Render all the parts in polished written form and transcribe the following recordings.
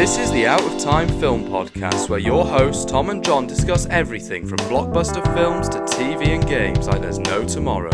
This is the Out of Time Film Podcast, where your hosts Tom and John discuss everything from blockbuster films to TV and games like there's no tomorrow.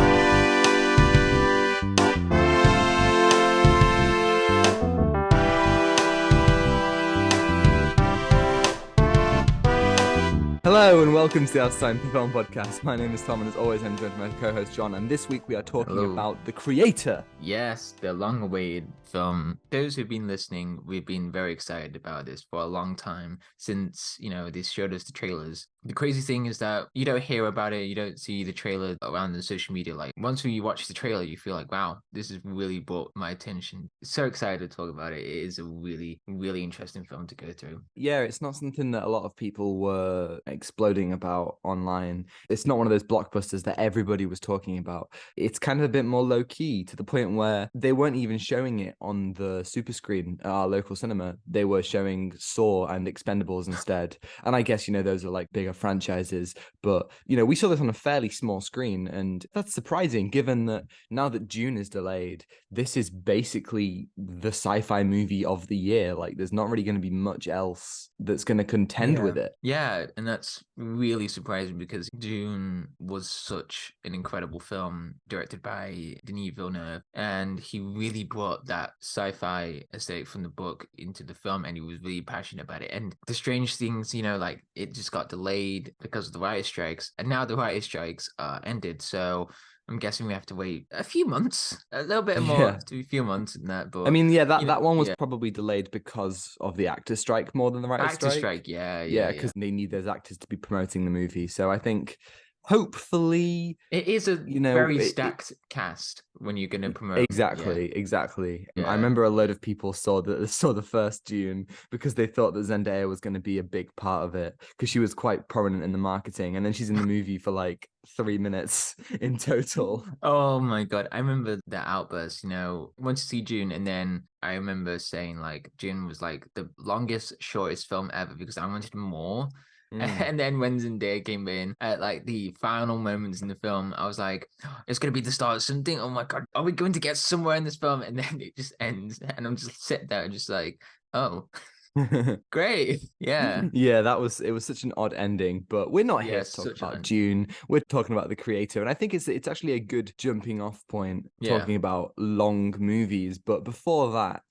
Hello and welcome to the Out of Time Film Podcast. My name is Tom and as always I'm joined by my co-host John, and this week we are talking about The Creator. Yes, the long-awaited film. Those who've been listening, we've been very excited about this for a long time since, they showed us the trailers. The crazy thing is that you don't hear about it, you don't see the trailer around the social media. Like, once you watch the trailer, you feel like, wow, this has really brought my attention. So excited to talk about it. It is a really, really interesting film to go through. Yeah, it's not something that a lot of people were exploding about online. It's not one of those blockbusters that everybody was talking about. It's kind of a bit more low-key, to the point where they weren't even showing it on the super screen at our local cinema. They were showing Saw and Expendables instead. And I guess, those are like bigger franchises. But, we saw this on a fairly small screen. And that's surprising, given that now that Dune is delayed, this is basically the sci-fi movie of the year. Like, there's not really going to be much else that's going to contend with it. Yeah, and that's really surprising because Dune was such an incredible film directed by Denis Villeneuve, and he really brought that sci-fi aesthetic from the book into the film, and he was really passionate about it. And the strange things, it just got delayed because of the writer strikes, and now the writer strikes are ended, so I'm guessing we have to wait a few months, a little bit more, a few months in that. But that one was probably delayed because of the actor strike more than the writer strike. Yeah, because they need those actors to be promoting the movie. So I think hopefully it is a very stacked cast when you're going to promote. Exactly. Yeah. I remember a load of people saw the first Dune because they thought that Zendaya was going to be a big part of it because she was quite prominent in the marketing, and then she's in the movie for like 3 minutes in total. Oh my god, I remember the outburst. Went to see Dune, and then I remember saying like Dune was like the longest, shortest film ever because I wanted more. And then when Zendaya came in at like the final moments in the film, I was like, it's going to be the start of something. Oh my God, are we going to get somewhere in this film? And then it just ends. And I'm just sitting there just like, oh, great. Yeah. Yeah, it was such an odd ending, but we're not here to talk about Dune. We're talking about The Creator. And I think it's actually a good jumping off point talking about long movies. But before that,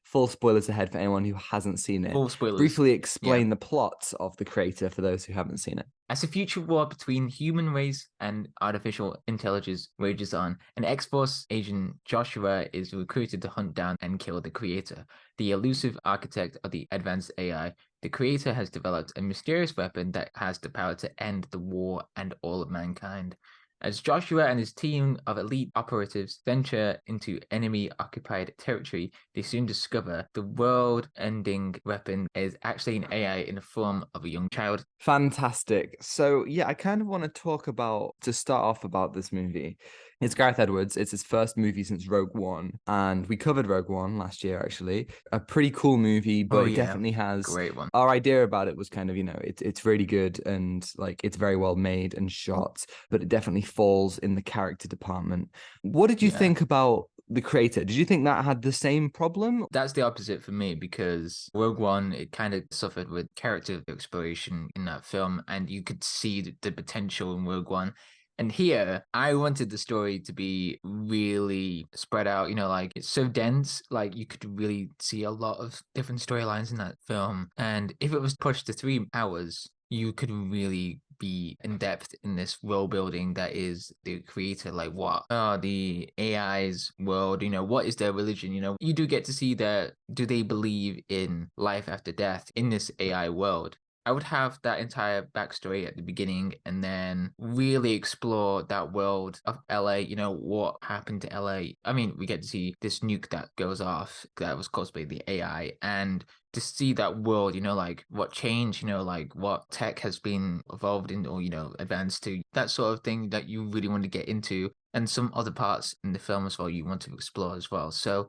full spoilers ahead for anyone who hasn't seen it. Full spoilers. Briefly explain the plot of The Creator for those who haven't seen it. As a future war between human race and artificial intelligence rages on, an X-Force agent Joshua is recruited to hunt down and kill the Creator, the elusive architect of the advanced AI. The Creator has developed a mysterious weapon that has the power to end the war and all of mankind. As Joshua and his team of elite operatives venture into enemy-occupied territory, they soon discover the world-ending weapon is actually an AI in the form of a young child. Fantastic. So, I kind of want to start off about this movie. It's Gareth Edwards. It's his first movie since Rogue One, and we covered Rogue One last year, actually. A pretty cool movie, but it definitely has... Great one. Our idea about it was kind of, it's really good and, like, it's very well made and shot, but it definitely falls in the character department. What did you think about The Creator? Did you think that had the same problem? That's the opposite for me, because Rogue One, it kind of suffered with character exploration in that film, and you could see the potential in Rogue One. And here, I wanted the story to be really spread out, like it's so dense, like you could really see a lot of different storylines in that film. And if it was pushed to 3 hours, you could really be in depth in this world building that is The Creator. Like, what are the AI's world? What is their religion? You do get to see that. Do they believe in life after death in this AI world? I would have that entire backstory at the beginning and then really explore that world of LA, what happened to LA. I mean, we get to see this nuke that goes off that was caused by the AI, and to see that world, like what changed, like what tech has been evolved in or, advanced to, that sort of thing that you really want to get into, and some other parts in the film as well you want to explore as well. So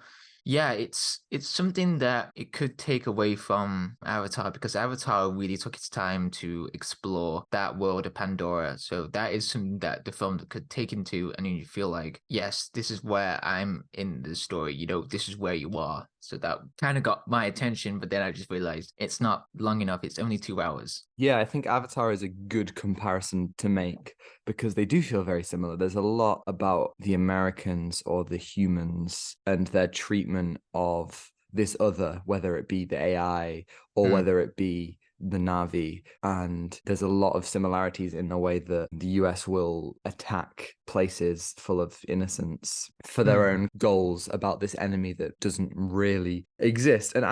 Yeah, it's something that it could take away from Avatar, because Avatar really took its time to explore that world of Pandora. So that is something that the film could take into, and you feel like, yes, this is where I'm in the story. This is where you are. So that kind of got my attention, but then I just realized it's not long enough. It's only 2 hours. Yeah, I think Avatar is a good comparison to make because they do feel very similar. There's a lot about the Americans or the humans and their treatment of this other, whether it be the AI or whether it be the Na'vi. And there's a lot of similarities in the way that the US will attack places full of innocents for their own goals about this enemy that doesn't really exist. And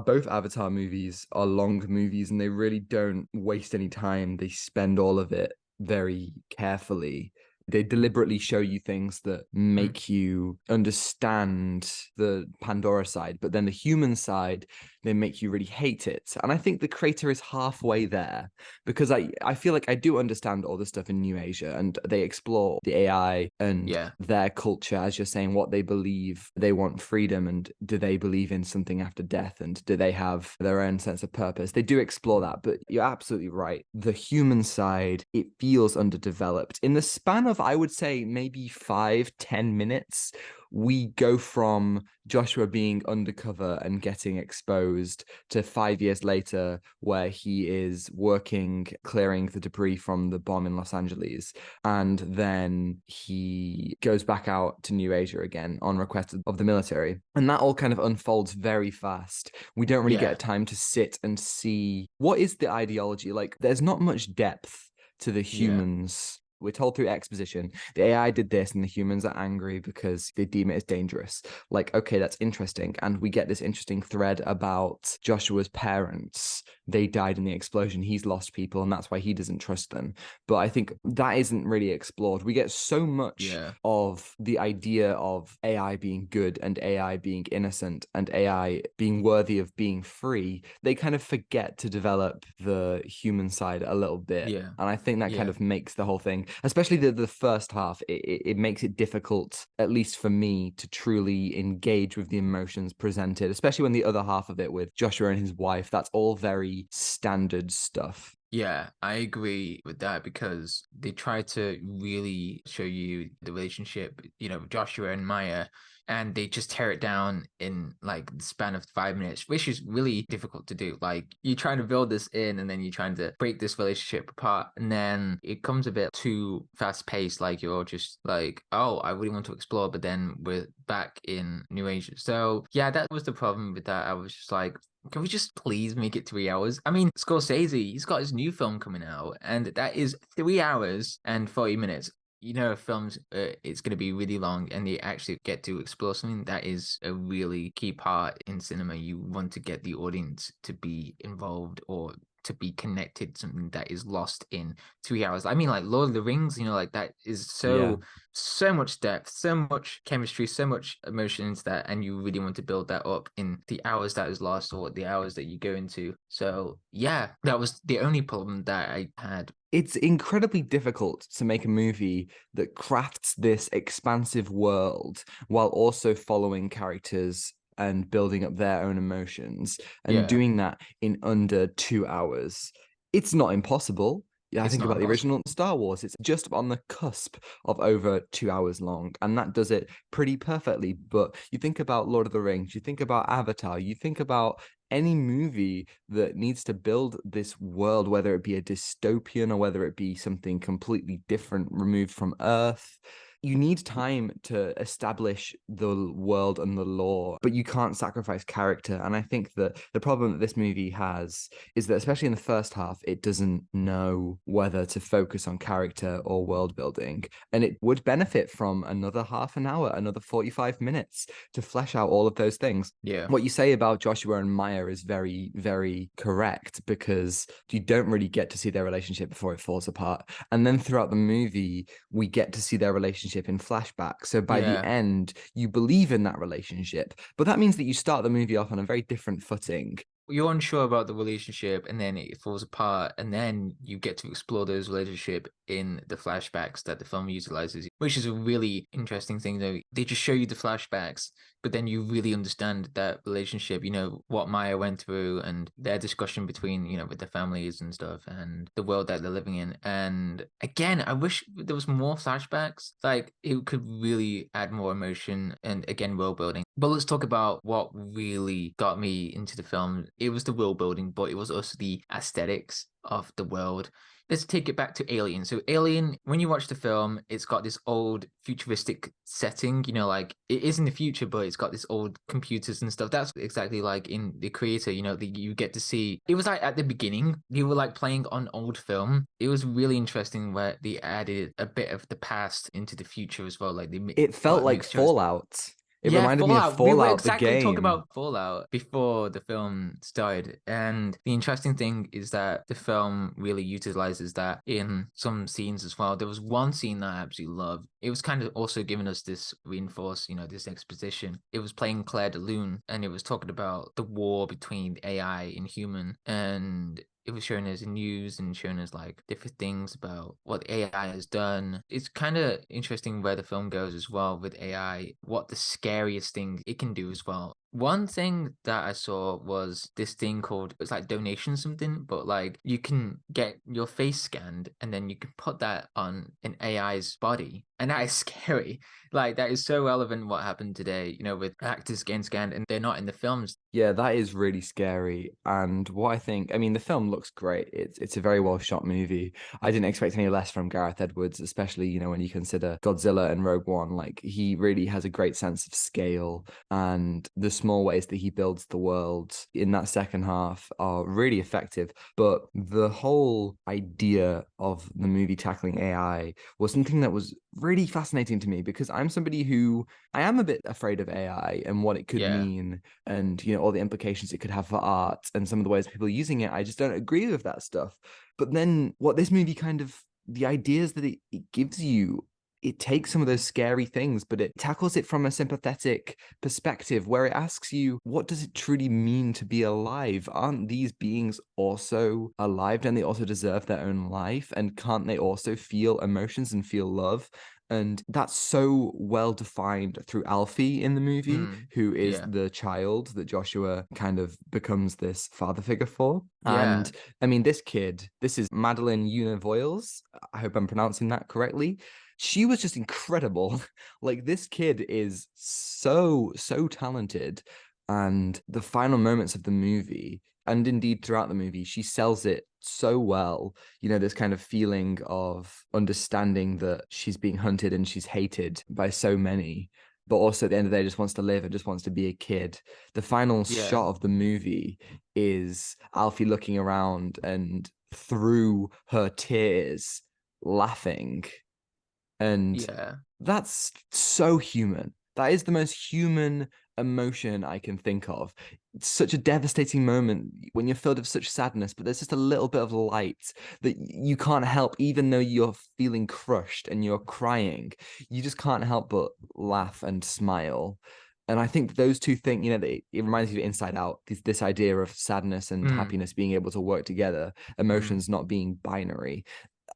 both Avatar movies are long movies and they really don't waste any time. They spend all of it very carefully. They deliberately show you things that make you understand the Pandora side, but then the human side, they make you really hate it. And I think the creator is halfway there because I feel like I do understand all the stuff in New Asia and they explore the AI and their culture, as you're saying, what they believe. They want freedom, and do they believe in something after death, and do they have their own sense of purpose? They do explore that, but you're absolutely right. The human side, it feels underdeveloped. In the span of, I would say, maybe 5-10 minutes, we go from Joshua being undercover and getting exposed to 5 years later where he is working, clearing the debris from the bomb in Los Angeles. And then he goes back out to New Asia again on request of the military. And that all kind of unfolds very fast. We don't really get time to sit and see what is the ideology. Like, there's not much depth to the humans. We're told through exposition, the AI did this and the humans are angry because they deem it as dangerous. Like, okay, that's interesting. And we get this interesting thread about Joshua's parents. They died in the explosion. He's lost people and that's why he doesn't trust them. But I think that isn't really explored. We get so much of the idea of AI being good and AI being innocent and AI being worthy of being free. They kind of forget to develop the human side a little bit. And I think that kind of makes the whole thing, especially the first half, it makes it difficult, at least for me, to truly engage with the emotions presented, especially when the other half of it with Joshua and his wife, that's all very standard stuff. Yeah, I agree with that because they try to really show you the relationship, Joshua and Maya, and they just tear it down in like the span of 5 minutes, which is really difficult to do. Like, you're trying to build this in and then you're trying to break this relationship apart, and then it comes a bit too fast paced. Like, you're just like, oh, I really want to explore, but then we're back in New Asia. So yeah, that was the problem with that. I was just like, can we just please make it 3 hours? I mean, Scorsese, he's got his new film coming out, and that is 3 hours and 40 minutes. Films, it's going to be really long, and they actually get to explore something that is a really key part in cinema. You want to get the audience to be involved or to be connected, something that is lost in 3 hours. I mean, like Lord of the Rings, like that is so much depth, so much chemistry, so much emotion into that, and you really want to build that up in the hours that is lost or the hours that you go into. So yeah, that was the only problem that I had. It's incredibly difficult to make a movie that crafts this expansive world while also following characters and building up their own emotions and doing that in under 2 hours. It's not impossible. I think about the original Star Wars. It's just on the cusp of over 2 hours long, and that does it pretty perfectly. But you think about Lord of the Rings, you think about Avatar, you think about any movie that needs to build this world, whether it be a dystopian or whether it be something completely different, removed from Earth. You need time to establish the world and the lore, but you can't sacrifice character. And I think that the problem that this movie has is that, especially in the first half, it doesn't know whether to focus on character or world building. And it would benefit from another half an hour, another 45 minutes to flesh out all of those things. Yeah. What you say about Joshua and Maya is very, very correct, because you don't really get to see their relationship before it falls apart. And then throughout the movie, we get to see their relationship in flashback. So by the end, you believe in that relationship. But that means that you start the movie off on a very different footing. you're unsure about the relationship, and then it falls apart, and then you get to explore those relationship in the flashbacks that the film utilizes, which is a really interesting thing. Though they just show you the flashbacks, but then you really understand that relationship, what Maya went through and their discussion between, with their families and stuff and the world that they're living in. And again, I wish there was more flashbacks. Like, it could really add more emotion and, again, world building. But let's talk about what really got me into the film. It was the world building, but it was also the aesthetics of the world. Let's take it back to Alien. So Alien, when you watch the film, it's got this old futuristic setting, like it is in the future, but it's got this old computers and stuff. That's exactly like in The Creator, you get to see, it was like at the beginning, you were like playing on old film. It was really interesting where they added a bit of the past into the future as well. Like It felt like Fallout. It Yeah, reminded me of Fallout. We were Fallout, the exactly talking game. about Fallout before the film started. And the interesting thing is that the film really utilizes that in some scenes as well. There was one scene that I absolutely loved. It was kind of also giving us this reinforce, this exposition. It was playing Claire de Lune, and it was talking about the war between AI and human. And it was showing us news and showing us like different things about what AI has done. It's kind of interesting where the film goes as well with AI, what the scariest thing it can do as well. One thing that I saw was this thing called, it's like donation something, but like you can get your face scanned and then you can put that on an AI's body. And that is scary. Like, that is so relevant what happened today, with actors getting scanned and they're not in the films. Yeah, that is really scary. And what I think, I mean, the film looks great. It's a very well shot movie. I didn't expect any less from Gareth Edwards, especially, when you consider Godzilla and Rogue One. Like, he really has a great sense of scale, and the small ways that he builds the world in that second half are really effective. But the whole idea of the movie tackling AI was something that was really fascinating to me, because I'm somebody who, I am a bit afraid of AI and what it could mean, and all the implications it could have for art and some of the ways people are using it. I just don't agree with that stuff. But then what this movie kind of, the ideas that it gives you, it takes some of those scary things, but it tackles it from a sympathetic perspective, where it asks you, what does it truly mean to be alive? Aren't these beings also alive? Don't they also deserve their own life? And can't they also feel emotions and feel love? And that's so well defined through Alfie in the movie, who is the child that Joshua kind of becomes this father figure for. And I mean, this kid, this is Madeleine Yuna Voyles. I hope I'm pronouncing that correctly. She was just incredible. Like, this kid is so talented. And the final moments of the movie, and indeed throughout the movie, she sells it so well. This kind of feeling of understanding that she's being hunted and she's hated by so many, but also at the end of the day just wants to live and just wants to be a kid. The final shot of the movie is Alfie looking around and through her tears laughing. And that's so human. That is the most human emotion I can think of. It's such a devastating moment when you're filled with such sadness, but there's just a little bit of light that you can't help, even though you're feeling crushed and you're crying. You just can't help but laugh and smile. And I think those two things, it reminds me of Inside Out, this idea of sadness and happiness being able to work together, emotions not being binary.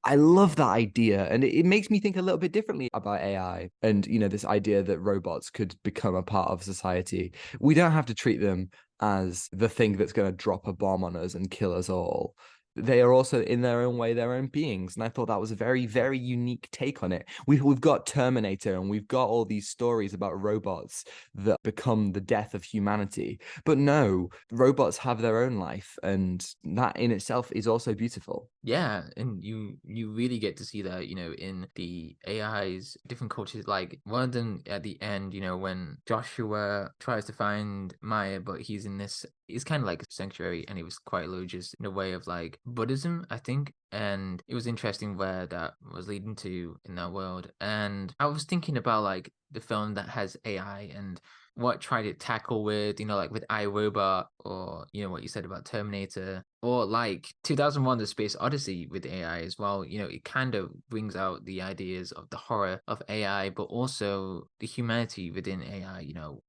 I love that idea, and it makes me think a little bit differently about AI and, this idea that robots could become a part of society. We don't have to treat them as the thing that's going to drop a bomb on us and kill us all. They are also, in their own way, their own beings. And I thought that was a very, very unique take on it. We've got Terminator, and we've got all these stories about robots that become the death of humanity. But no, robots have their own life, and that in itself is also beautiful. Yeah, and you really get to see that, in the AI's different cultures. Like, one of them at the end, when Joshua tries to find Maya, but he's in this, it's kind of like a sanctuary, and it was quite religious in a way of like Buddhism, I think. And it was interesting where that was leading to in that world. And I was thinking about like the film that has AI and what tried to tackle with, like with iRobot, or what you said about Terminator, or like 2001 The Space Odyssey with AI as well. It kind of brings out the ideas of the horror of AI, but also the humanity within AI.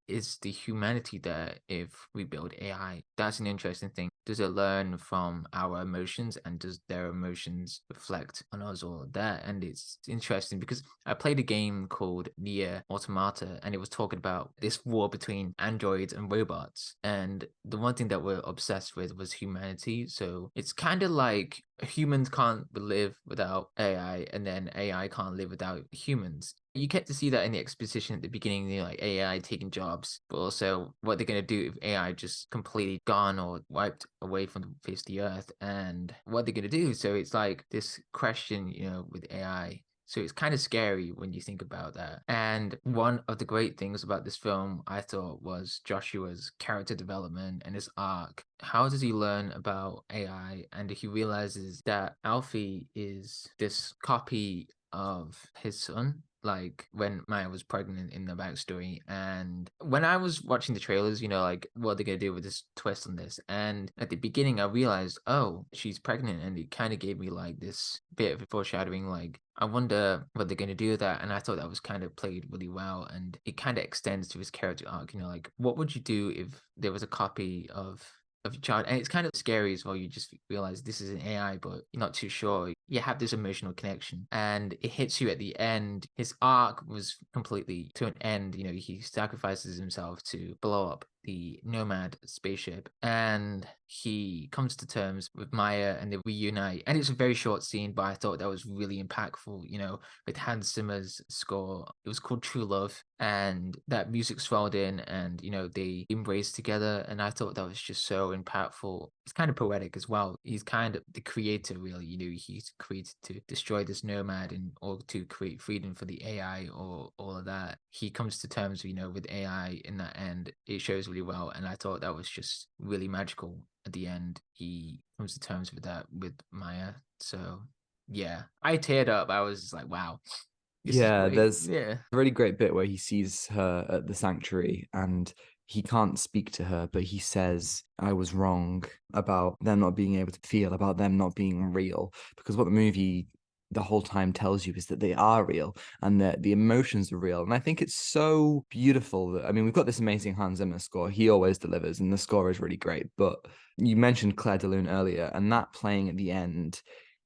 Is the humanity there if we build AI? That's an interesting thing. Does it learn from our emotions, and does their emotions reflect on us or that? And it's interesting because I played a game called Nier Automata, and it was talking about this war between androids and robots. And the one thing that we're obsessed with was humanity. So it's kind of like humans can't live without AI, and then AI can't live without humans. You get to see that in the exposition at the beginning, like AI taking jobs, but also what they're going to do if AI just completely gone or wiped away from the face of the earth, and what they're going to do. So it's like this question, with AI. So it's kind of scary when you think about that. And one of the great things about this film, I thought, was Joshua's character development and his arc. How does he learn about AI? And he realizes that Alfie is this copy of his son, like when Maya was pregnant in the backstory. And when I was watching the trailers, like what they're gonna do with this twist on this. And at the beginning, I realized, oh, she's pregnant, and it kind of gave me like this bit of a foreshadowing, like I wonder what they're gonna do with that. And I thought that was kind of played really well, and it kind of extends to his character arc. Like what would you do if there was a copy of your child? And it's kind of scary as well. You just realize this is an AI, but you're not too sure. You have this emotional connection, and it hits you at the end. His arc was completely to an end. He sacrifices himself to blow up the Nomad spaceship, and he comes to terms with Maya, and they reunite. And it's a very short scene, but I thought that was really impactful. With Hans Zimmer's score, it was called True Love, and that music swelled in, and they embraced together, and I thought that was just so impactful. It's kind of poetic as well. He's kind of the creator, really. He's created to destroy this nomad in order to create freedom for the AI, or all of that. He comes to terms, with AI in that end. It shows really well, and I thought that was just really magical. At the end, he comes to terms with that with Maya. So yeah, I teared up. I was just like, wow, this is Yeah, great. there's Yeah. a really great bit where he sees her at the sanctuary and he can't speak to her, but he says, I was wrong about them not being able to feel, about them not being real. Because what the movie the whole time tells you is that they are real and that the emotions are real. And I think it's so beautiful that, I mean, we've got this amazing Hans Zimmer score. He always delivers, and the score is really great. But you mentioned Claire de Lune earlier, and that playing at the end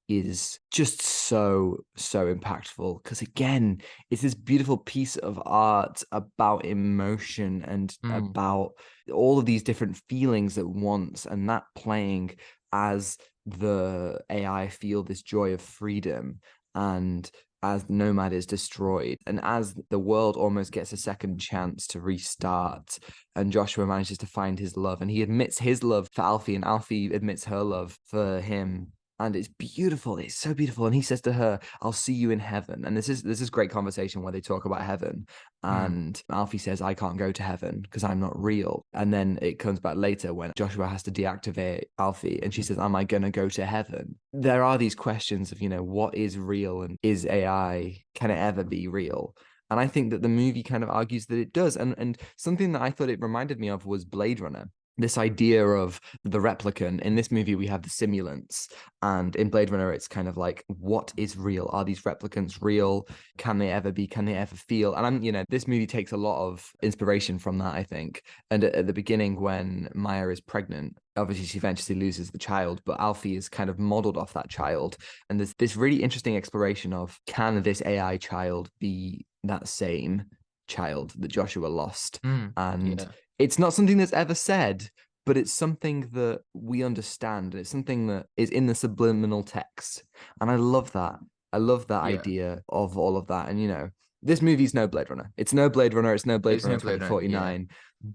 is just so impactful, because again, it's this beautiful piece of art about emotion and about all of these different feelings at once, and that playing as the AI feel this joy of freedom, and as the nomad is destroyed, and as the world almost gets a second chance to restart, and Joshua manages to find his love, and he admits his love for Alfie, and Alfie admits her love for him. And it's beautiful. It's so beautiful. And he says to her, I'll see you in heaven. And this is great conversation where they talk about heaven. And Alfie says, I can't go to heaven because I'm not real. And then it comes back later when Joshua has to deactivate Alfie, and she says, am I going to go to heaven? There are these questions of, what is real, and is AI, can it ever be real? And I think that the movie kind of argues that it does. And something that I thought it reminded me of was Blade Runner. This idea of the replicant. In this movie, we have the simulants. And in Blade Runner, it's kind of like, what is real? Are these replicants real? Can they ever be? Can they ever feel? And this movie takes a lot of inspiration from that, I think. And at the beginning, when Maya is pregnant, obviously she eventually loses the child, but Alfie is kind of modeled off that child. And there's this really interesting exploration of, can this AI child be that same child that Joshua lost? And it's not something that's ever said, but it's something that we understand. It's something that is in the subliminal text. And I love that. I love that idea of all of that. And, this movie's no Blade Runner. It's no Blade Runner. It's no Blade Runner 2049.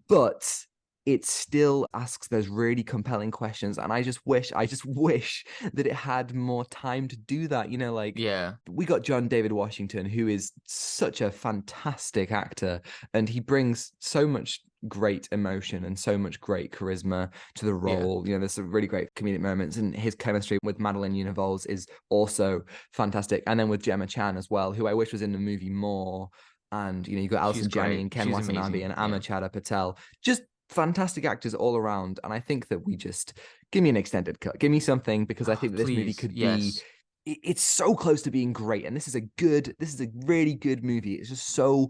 But it still asks those really compelling questions. And I just wish that it had more time to do that. We got John David Washington, who is such a fantastic actor, and he brings so much great emotion and so much great charisma to the role. There's some really great comedic moments, and his chemistry with Madeleine Yuna Voyles is also fantastic. And then with Gemma Chan as well, who I wish was in the movie more. And you got Allison, Janney, and Ken Watanabe and Amar Chadha-Patel. Just fantastic actors all around. And I think that we just give me an extended cut, give me something, because I think that this movie Please, could yes. be. It's so close to being great, and this is a really good movie. It's just so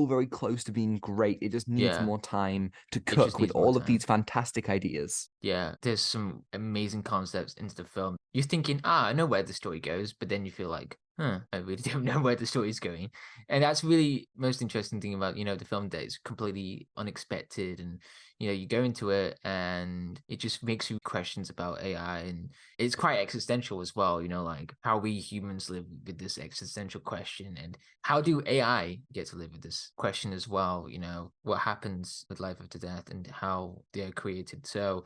very close to being great. It just needs Yeah. more time to It just cook with needs more all of time. these fantastic ideas. Yeah, there's some amazing concepts into the film. You're thinking, I know where the story goes, but then you feel like, I really don't know where the story's going. And that's really most interesting thing about, the film, that it's completely unexpected. And, you go into it and it just makes you questions about AI. And it's quite existential as well, like how we humans live with this existential question, and how do AI get to live with this question as well? What happens with life after death and how they're created. So,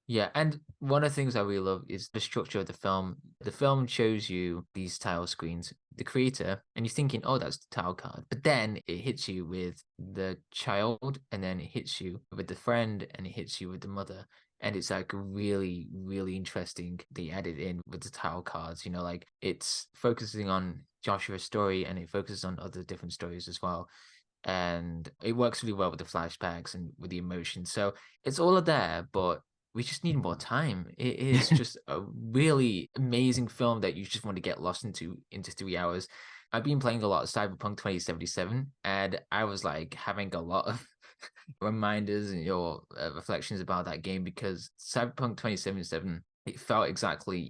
yeah, and one of the things I really love is the structure of the film. The film shows you these tile screens, the creator, and you're thinking, oh, that's the tile card. But then it hits you with the child, and then it hits you with the friend, and it hits you with the mother. And it's like really, really interesting. They added in with the tile cards, like it's focusing on Joshua's story, and it focuses on other different stories as well. And it works really well with the flashbacks and with the emotions. So it's all there, but we just need more time. It is just a really amazing film that you just want to get lost into 3 hours. I've been playing a lot of Cyberpunk 2077, and I was like having a lot of reminders and your reflections about that game, because Cyberpunk 2077, it felt exactly,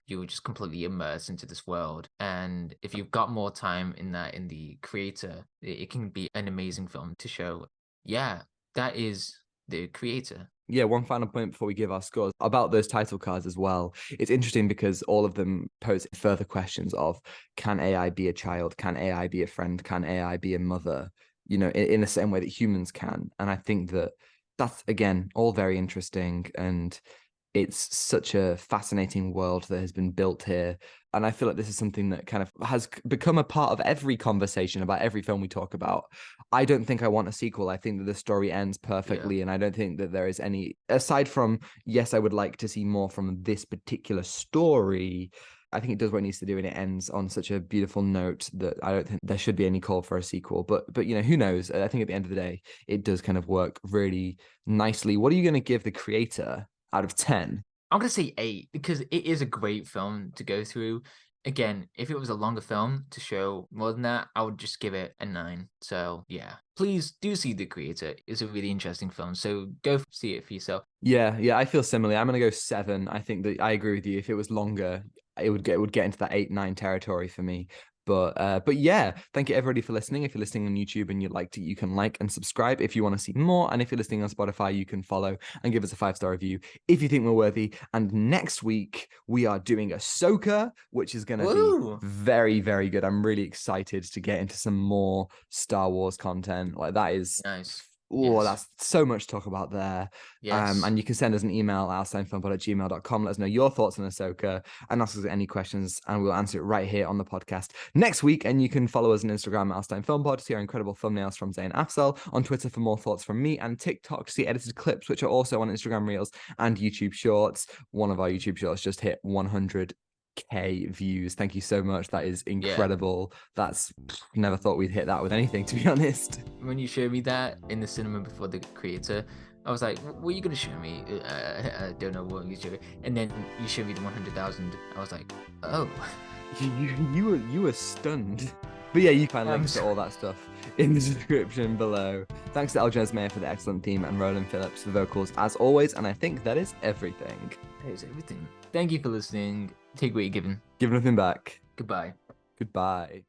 you were just completely immersed into this world. And if you've got more time in the creator, it can be an amazing film to show. Yeah, that is the creator. Yeah, one final point before we give our scores about those title cards as well. It's interesting because all of them pose further questions of, can AI be a child? Can AI be a friend? Can AI be a mother? In the same way that humans can. And I think that that's, again, all very interesting. And it's such a fascinating world that has been built here. And I feel like this is something that kind of has become a part of every conversation about every film we talk about. I don't think I want a sequel. I think that the story ends perfectly. Yeah. And I don't think that there is any, aside from, yes, I would like to see more from this particular story. I think it does what it needs to do, and it ends on such a beautiful note that I don't think there should be any call for a sequel. But who knows? I think at the end of the day, it does kind of work really nicely. What are you going to give the creator out of 10? I'm going to say 8, because it is a great film to go through. Again, if it was a longer film to show more than that, I would just give it a 9. So, yeah. Please do see The Creator. It's a really interesting film. So go see it for yourself. Yeah, I feel similarly. I'm going to go 7. I think that I agree with you. If it was longer, it would get into that 8-9 territory for me. But yeah, thank you everybody for listening. If you're listening on YouTube and you'd like to, you can like and subscribe if you want to see more. And if you're listening on Spotify, you can follow and give us a 5-star review if you think we're worthy. And next week we are doing Ahsoka, which is going to be very, very good. I'm really excited to get into some more Star Wars content. Like, that is nice. Oh, Yes. That's so much to talk about there. Yes. And you can send us an email at allsteinfilmpod@gmail.com. Let us know your thoughts on Ahsoka and ask us any questions, and we'll answer it right here on the podcast next week. And you can follow us on Instagram at allsteinfilmpod to see our incredible thumbnails from Zain Afzal, on Twitter for more thoughts from me, and TikTok to see edited clips, which are also on Instagram Reels and YouTube Shorts. One of our YouTube Shorts just hit 100K views. Thank you so much. That is incredible. That's never thought we'd hit that with anything, to be honest. When you showed me that in the cinema before The Creator, I was like, what are you going to show me? I don't know what you showed me. And then you showed me the 100,000. I was like, oh. You were stunned. But yeah, you can find links to all that stuff in the description below. Thanks to Jones-Meyer for the excellent theme, and Ronan Phillips for vocals as always. And I think that is everything. That is everything. Thank you for listening. Take what you're given. Give nothing back. Goodbye. Goodbye.